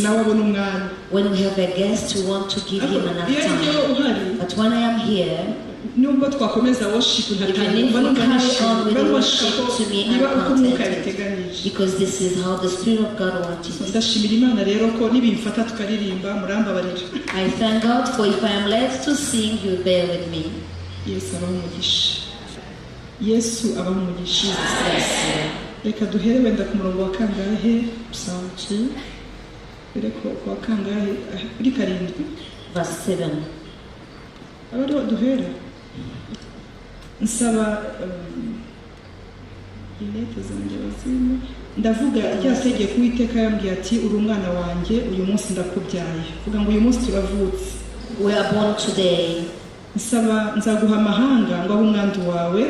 nawe abona umwanya. When we have a guest, we want to give him enough time. But when I am here, nubwo twakomeza worship because this is how the Spirit of God wants it. ndashimira Imana rero ko nibimfata tukaririmba murambabarira. I thank God for if I am led to sing, you bear with me. Yesu abaho umugisha. Yesu abaho umugisha. Reka duhere wenda ku murongo wa kangahe? Psalm 2. Reka kwa kangahe? Kuri 7. Verse 7. Abari duhere. Nsaba ilete zanjye bazima. Ndavuga ryategeka Uwiteka yambwiye ati uri umwana wanjye uyu munsi ndakubyaye. Vuga ngo uyu munsi turavutse. We are born today. Nsaba nzaguha amahanga ngo abe umwandu wawe.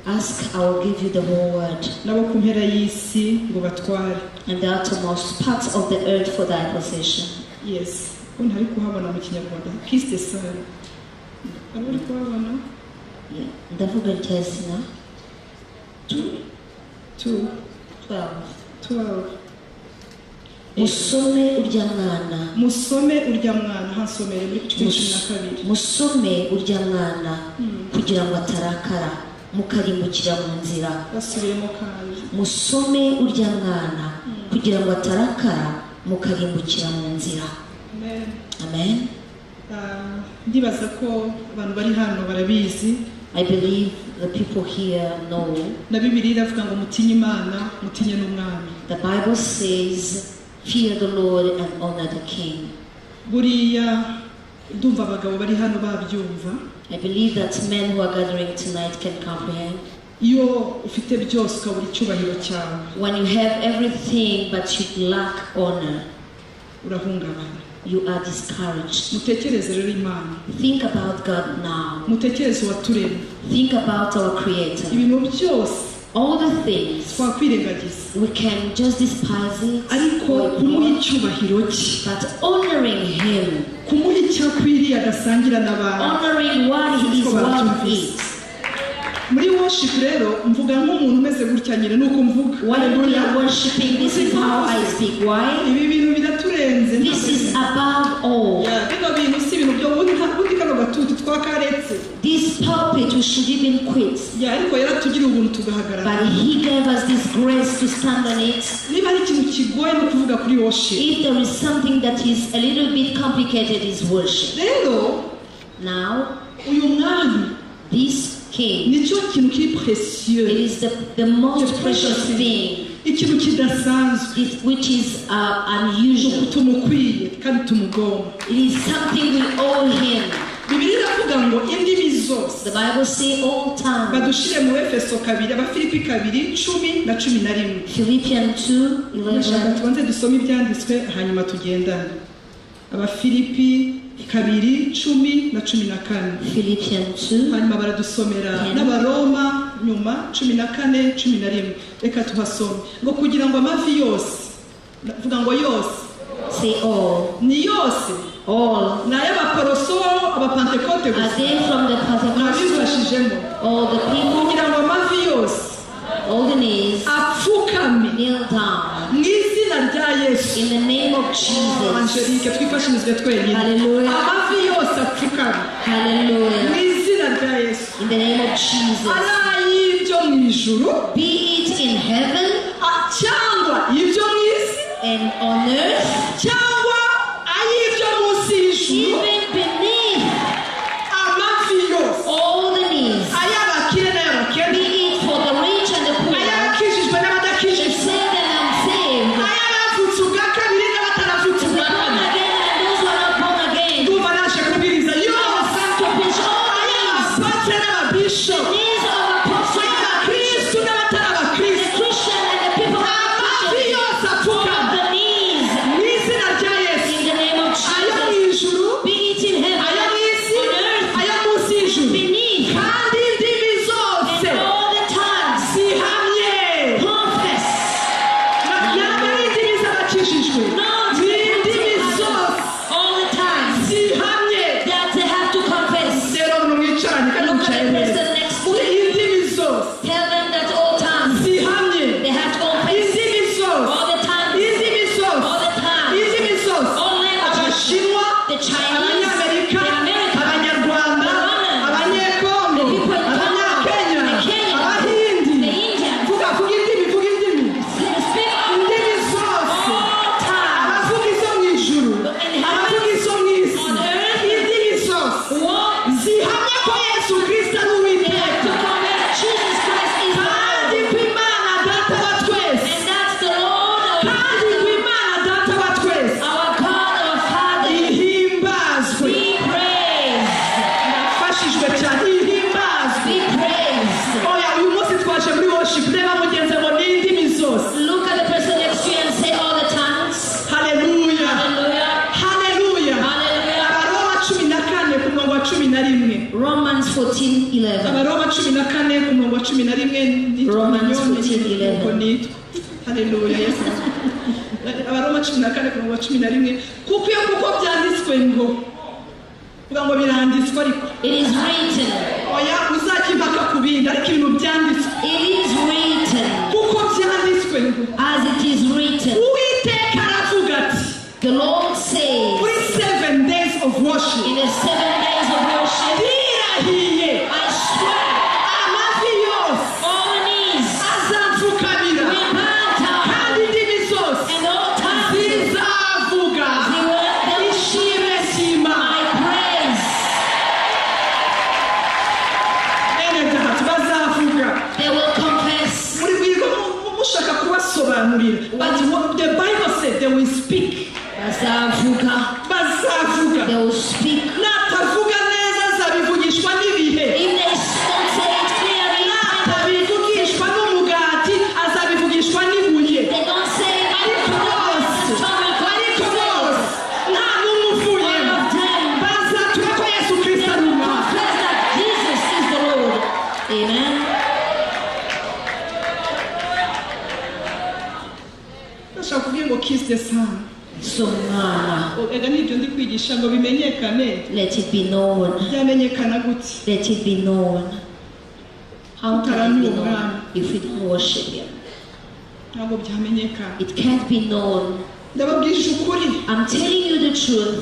Ask, I will give you the whole world. Nabo ku mpera y'isi ngo batware. And the uttermost parts of the earth for thy possession. Yes. Ko ntari kuhabona mu Kinyarwanda. Kiste sale. Ari kuhabona? Ndavuga ryazina 12. Musome urya mwana hansomere muri 12. Musome urya mwana kugira ngo atarakara mukarimbukira mu nzira. Basubiremo kandi. Musome urya mwana kugira ngo atarakara mukarimbukira mu nzira. Amen. Amen. Ndibaza ko abantu bari hano barabizi. I believe the people here know. Na Bibiliya iravuga ngo mutinye Imana mutinye n'umwami. The Bible says, fear the Lord and honor the King. Buriya ndumva abagabo bari hano babyumva. I believe that men who are gathering tonight can comprehend. Iyo ufite byose ukabura icyubahiro cyawe. When you have everything but you lack honor, urahungabana. You are discouraged. Mutekereze rero Imana. Think about God now. Mutekereze waturemye. Think about our Creator. Ibintu byose, all the things, twakwirengagiza. We can just despise it. Ariko kumuha icyubahiro cye. But honoring Him. Kumuha icyo akwiriye agasangira n'abantu. Honoring what He is worth it. Muri worship rero mvuga nk'umuntu umeze gutya nyine nuko mvuga. When we are worshiping, this is how I speak. Why? Ibi bintu biraturenze. This is above all. Bino bintu si ibintu byo bundi kano gatutu twakaretse. This pulpit we should even quit. Ariko yaratugiriye ubuntu tugahagarara. But He gave us this grace to stand on it. Niba ari ikintu kigoye no kuvuga kuri worship. If there is something that is a little bit complicated, is worship. Rero now uyu mwami, this King, nicyo kintu kiri precieux. It is the most precious thing. Ikintu kidasanzwe, which is unusual. Tumukwiye kandi tumugomba. It is something we owe Him. Bibiliya iravuga ngo indimi zose. The Bible says all tongues. Badushire mu Efeso 2, Abafilipi 2:10 na 11. Philippians 2:11. Tubanze dusome ibyanditswe hanyuma tugendane. Abafilipi 2:10 na 14. Philippians 2. Hanyuma baradusomera n'Abaroma nyuma 14:11. Reka tuhasome ngo kugira ngo amavi yose, vuga ngo yose. Say all. Ni yose. All. Na y'Abaporoso, Abapentekote gusa. Are they from the Pentecost? All the people. Kugira ngo amavi yose, all the knees, apfukame, kneel down. Mw'izina rya Yesu. In the name of Jesus. Angelique, twifashishije twenyine. Hallelujah. Amavi yose apfukame. Hallelujah. Mw'izina rya Yesu. In the name of Jesus. Ari ibyo mu ijuru. Be it in heaven. Cyangwa ibyo mu isi. And on earth. Cyangwa ay'ibyo munsi y'ijuru. Even beneath. Amavi yose. All the knees. Ay'abakire n'ay'abakene. Be it for the rich and the poor. Ay'abakijijwe n'abadakijijwe. The saved and unsaved. Ay'abavutse ubwa kabiri n'abataravutse ubwa kabiri. Born again and those who are not born again. Ndumva naje kubwiriza yose. To preach all the knees. Ay'abapatre n'ababishop. The knees of apostles. Ay'abakristu n'abatarabakristu. The Christian and the people who are Amavi yose apfukame. the knees. Mw'izina rya Yesu. In the name of Jesus. Ayo mu ijuru. Be it 14:11. Abaroma 14 ku murongo wa 11 Romans 14:11. uko nitwa. Haleluya Yesu. Abaroma 14 ku murongo wa 11 kuko byanditswe ngo vuga ngo biranditswe ariko It is written. oya uzakimpaka kubindi ariko ibintu byanditswe It is written. kuko byanditswe ngo As it is written. Uwiteka aravuga ati The Lord says. kuri 7 days of worship In the 7 days of worship. ndirahiye I swear. amavi yose All knees. azapfukamira Will bow down. kandi indimi zose And all tongues. zizavuga They will ishimwe ry'Imana. my praise. Bene data bazavuga They will confess. muri bwigo mushaka kubasobanurira but what the Bible said they will speak Bazavuga. bazavuga They will speak. natavuga neza azabivugishwa n'ibihe If they don't say it clearly, natabivugishwa n'umugati azabivugishwa n'ibuye they don't say it ariko bose ariko bose nta n'umwe uvuyemo bazatura ko Yesu Kristo ari umwami. confess that Jesus is the Lord. Amen. ndashaka kubwira ngo kiss the sun So mwana, ega nibyo ndi kwigisha ngo bimenyekane let it be known. byamenyekana gute Let it be known. How can it be known if we don't worship Him? ntabwo byamenyekana It can't be known. ndababwije ukuri I'm telling you the truth.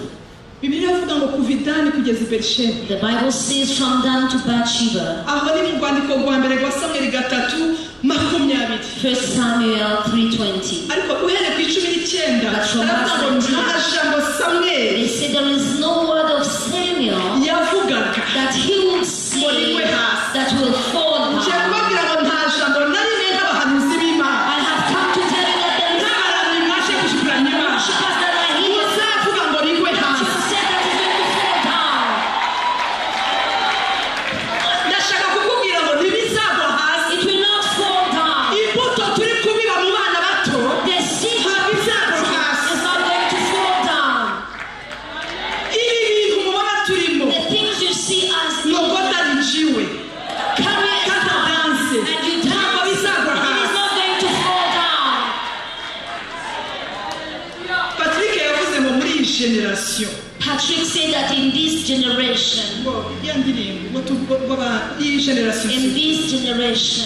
Bibiliya ivuga ngo kuva idani kugeza i Berisheba The Bible says from Dan to Bathsheba. aho ni mu rwandiko rwa mbere rwa Samweli 3:20 1 Samuel 3:20. ariko uhereye ku 19 aravuga ngo nta jambo Samweli They say there is no word of Samuel yavugaga that he would say that will fall ngiye down. kubabwira ngo nta jambo na rimwe nk'abahanuzi b'Imana I have come to tell you that there is n'abaramyi mwaje gushukuranya Imana worshippers that are here. uzavuga ngo rigwe hasi You said that is going to fall down. ndashaka kukubwira ngo ntibizagwa hasi It will not fall down. imbuto turi kubiba mu bana bato The seed ntabwo izagwa hasi is not going to fall down. ibi bintu mubona turimo The things you see as nogota rijiwe carry kata danse and you ntabwo dance. bizagwa It is hasi not going to fall down. Patrick yavuze ngo muri iyi generasiyo Patrick said that in this generation, ngo ya ndirimbo iyi generasiyo in this generation,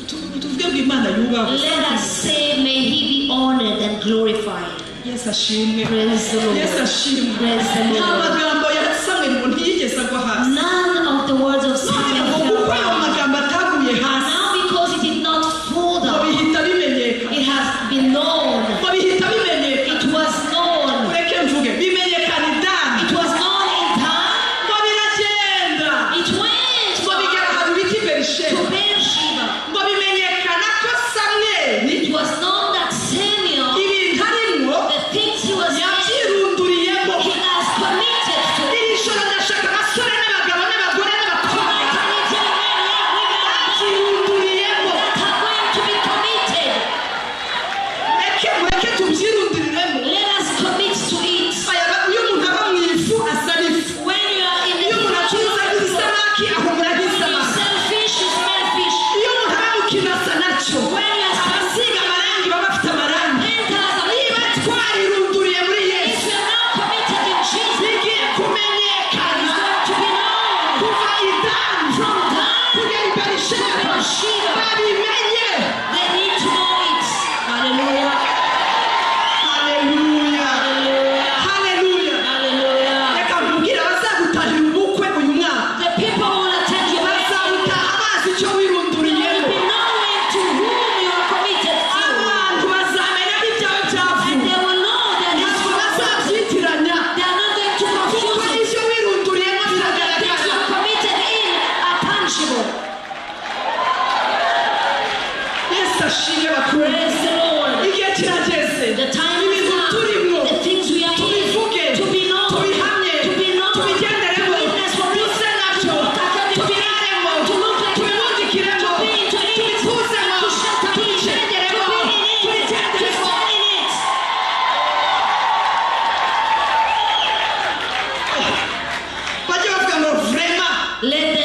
tuvuge ngo Imana yubahwe let us say, may He be honored and glorified. Yesu ashimwe Praise the Yesu Lord. ashimwe Praise the nta Lord. magambo ya Samweli ngo ntiyigeze agwa hasi None of the words of Samuel ngo fell kuko ayo down. magambo ataguye hasi Now because it did not fall ngo down, bihita bimenyekana it has been known. ngo bihita bimenyekana It was known. ureke mvuge bimenyekana idani It was known in time. ngo biragenda It went ngo bigera ahantu bita i Berisheba to Beersheba. ngo bimenyekana ko Samweli It was known that Samuel, ibintu arimo the things he was in, yabyirunduriyemo he has committed to. iri joro ndashaka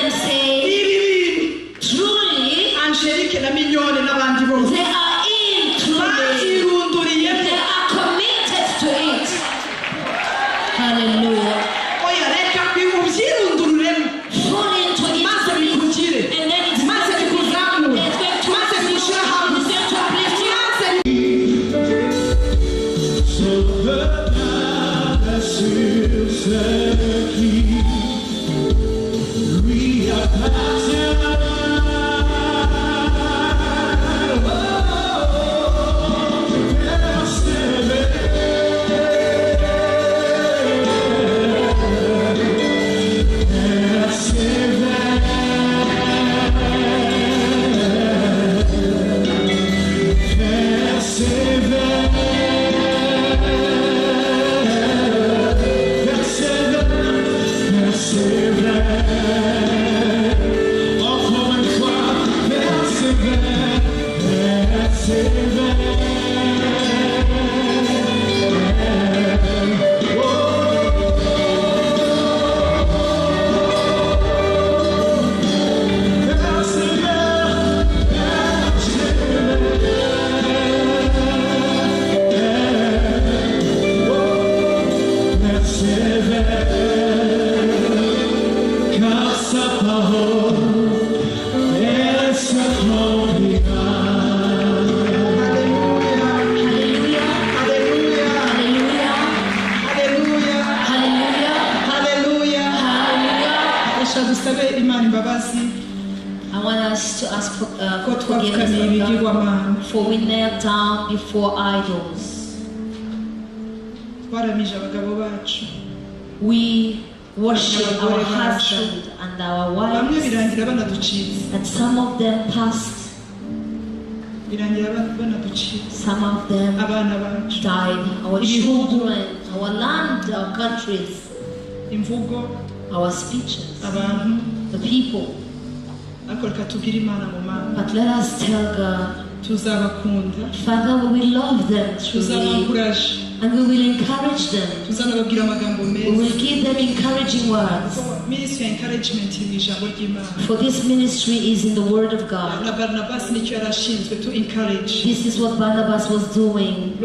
them say, ibi truly, Angelique na Mignone n'abandi bose they are in truly. babyirunduriyemo. They are committed to it. Hallelujah. Oya reka ubyirundururemo Fall into it. maze bikugire And then it's maze bikuzamure it's going to maze bigushyira hamwe it's going to uplift you. So the night that seals the key, we are passing by. Oh, there's seven. There's seven. There's seven. I want us to ask for forgiveness of God, for we knelt down before idols. We worship our husband and our wives, and some of them passed, some of them died. Our children, our land, our countries, our speeches, the people. But let us tell God, Father, we will love them truly, and we will encourage them. We will give them encouraging words. For this ministry is in the Word of God. This is what Barnabas was doing.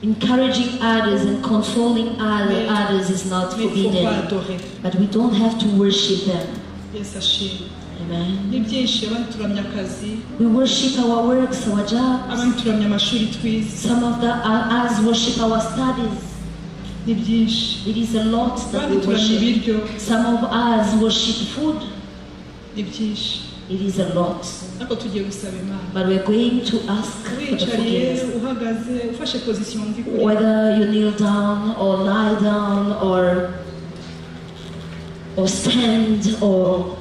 Encouraging others and consoling others is not forbidden, but we don't have to worship them. Amen. We worship our works, our jobs. Some of us worship our studies. It is a lot that we worship. Some of us worship food. It is a lot. But we're going to ask for the forgiveness. Whether you kneel down or lie down or stand or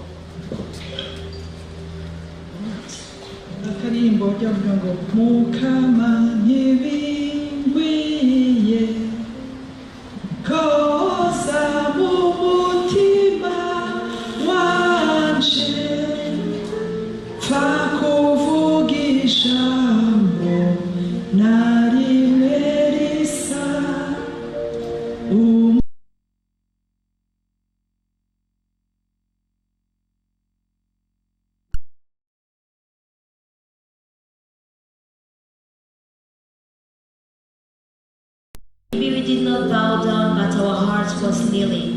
maybe we did not bow down, but our hearts was kneeling.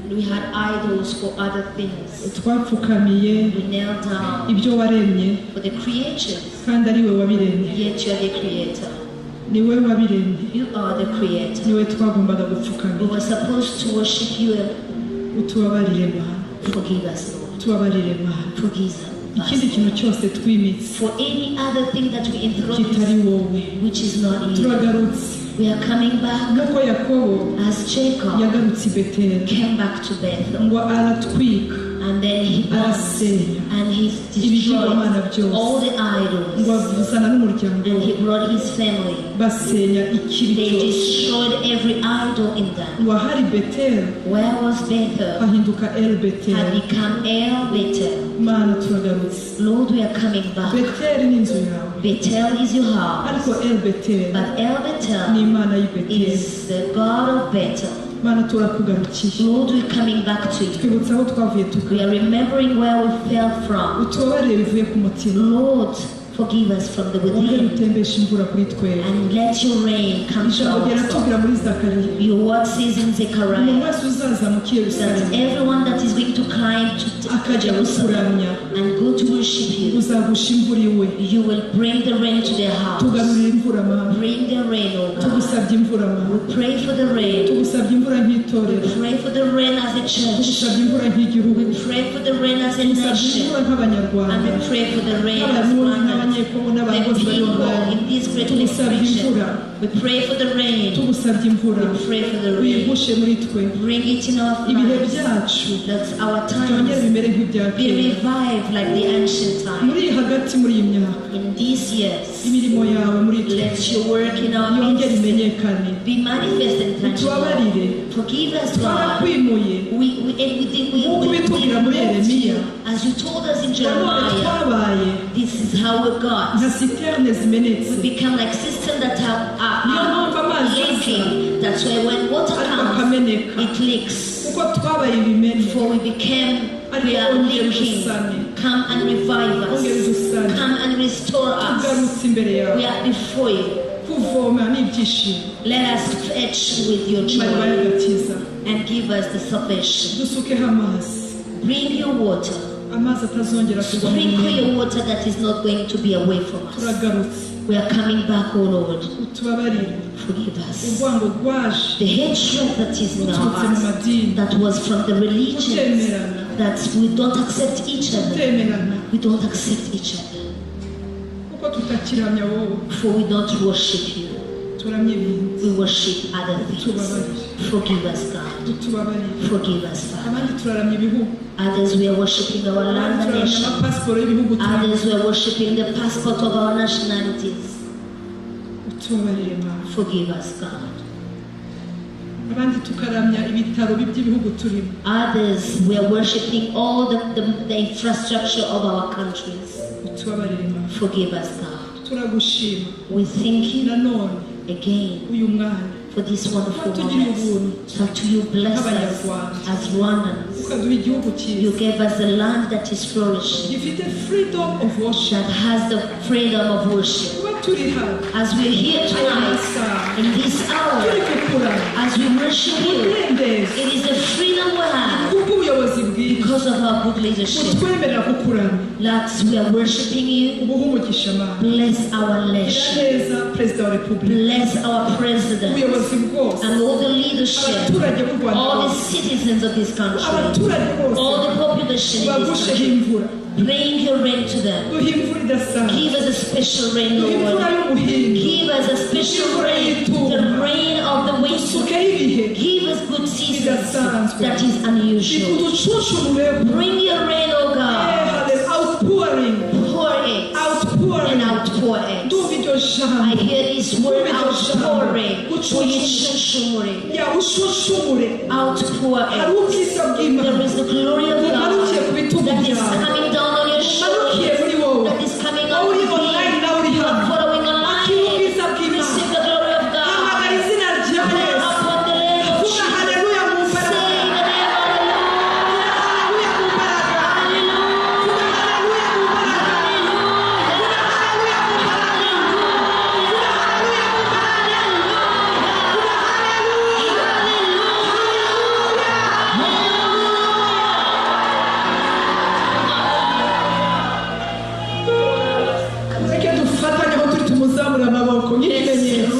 We had idols for other things. We knelt down for the creatures. Yet you are the creator. You are the creator. We were supposed to worship you. Forgive us, Lord. Forgive us. For any other thing that we introduce, which is not you. We are coming back as Jacob came back to Bethel. And then he arasenya and he ibigirwamana destroyed byose all the idols. ngo avuzana n'umuryango And he brought his family. basenya ikibi They cyose destroyed every idol in them. ngo ahari beteli Where was Bethel? hahinduka el beteli Had become El Bethel. mana turagarutse Lord, we are coming back. beteli ni inzu yawe Bethel is your house. ariko el beteli But El ni Bethel imana y'ibeteli is the God of Bethel. mana turakugarukiye Lord, we're coming back to you. twibutsa aho twavuye tuka We are remembering where we fell from. utubabarire bivuye ku mutima Lord, forgive us from the wongere within. utembeshe imvura kuri twe And let your rain come to ijambo our soul. ryaratubwira muri zakariya Your word says in umuntu Zechariah wese uzazamuka i that yerusalemu everyone that is going to climb to akajya Jerusalem kukuramya and go to worship you, uzagusha imvura iwe you will bring the rain to their house. tugarurire imvura mama Bring the rain, O God. tugusabye imvura mama We pray for the rain. tugusabye imvura nk'itorero Pray for the rain as a church. tugusabye imvura nk'igihugu Pray for the rain as a tugusabye imvura nation. nk'abanyarwanda And we pray for the rain as n'abarundi one. n'abanyekongo The n'abantu bose bari people online in this great tugusabye region. imvura We pray for the rain. tugusabye imvura We pray for the rain. uyigushe muri twe Bring it in our ibihe lives. byacu That's our byongere times. bimere nk'ibya Be kera revived like the ancient muri time. hagati muri iyi myaka In these years, imirimo yawe muri twe let your work in our yongere midst imenyekane be manifest and tangible. utubabarire Forgive us, God. twarakwimuye nk'uko ubitubwira muri yeremiya As you told us in nanone Jeremiah, twabaye this is how we got. nka siterne zimenetse We become like systems that niyo mpamvu are amazi leaking. That's why when water ariko comes, akameneka it leaks. kuko twabaye ibimene For we became, we are leaking. Come and revive us. Come and restore us. tugarutse imbere yawe We are before you. kuvoma n'ibyishimo Let us fetch with your mariba joy y'agakiza and give us the salvation. dusukeho amazi Bring your water. amazi atazongera kugwa mu Sprinkle bimene your water that is not going to be away from us. turagarutse We are coming back, O Lord. utubabarire Forgive us. urwango rwaje The hatred that is in our ruturutse mu hearts, madini that was from the religions, kutemerana that we don't accept each other. kutemerana We don't accept each other. kuko tutakiramya wowe For we don't worship you. turamye ibintu We worship other things. tubabarire Forgive us, God. tubabarire Forgive us, Father. abandi turaramya ibihugu Others we are worshiping our abandi land and turaramya nation. amapasiporo y'ibihugu turamya Others we are worshiping the passport of our nationalities. utubabarire mama Forgive us, God. abandi tukaramya ibitaro by'ibihugu turimo Others we are worshiping all the infrastructure of our countries. utubabarire mama Forgive us, God. turagushima We thank you nanone again uyu mwanya for this wonderful Tugirire moment. ubuntu That you bless us nk'abanyarwanda as Rwandans. ukaduha igihugu You cyiza gave us a land that is flourishing, gifite freedom of worship that has the freedom of worship. kuba turi hano As we're here tonight, in this turi hour, kukurana as we worship you, umudendezo it is the freedom we have kuko ubuyobozi bwiza because of our good leadership. butwemerera kukurana That we are worshiping you. ubuhe umugisha mana Bless our gira nation. neza perezida wa repubulika Bless our president ubuyobozi bwose and all the leadership, abaturage b'u rwanda all the bose citizens of this country, abaturage bose all the population in this bagusheho country. imvura Bring your rain to them. duhe imvura idasanzwe Give us a special rain, duhe imvura Lord. y'umuhindo Give us a special rain, the rain of the winter. dusukeho ibihe Give us good seasons that is unusual. uducuncumureho Bring your rain, O God. outpouring Pour it and outpouring outpour it. ndumva iryo I jambo hear this word outpouring. Uyicunshumure. ya ushushumure Outpour hari it. ubwiza bw'imana There is the glory of bumanukiye ku God bitugu that is byawe coming down on your bumanukiye shoulders. muri wowe That is coming wowe on uri you. online nawe uri You are hano following akira online. ubwiza bw'imana Receive the glory of hamagara God. izina rya Call yesu upon the name of vuga Jesus. haleluya mu Say mbaraga the name hallelujah. haleluya mu mbaraga Hallelujah. vuga haleluya mu mbaraga vuga haleluya mu mbaraga vuga haleluya mu mbaraga vuga haleluya reka dufatanye aho turi tumuzamura amaboko nk'ikimenyetso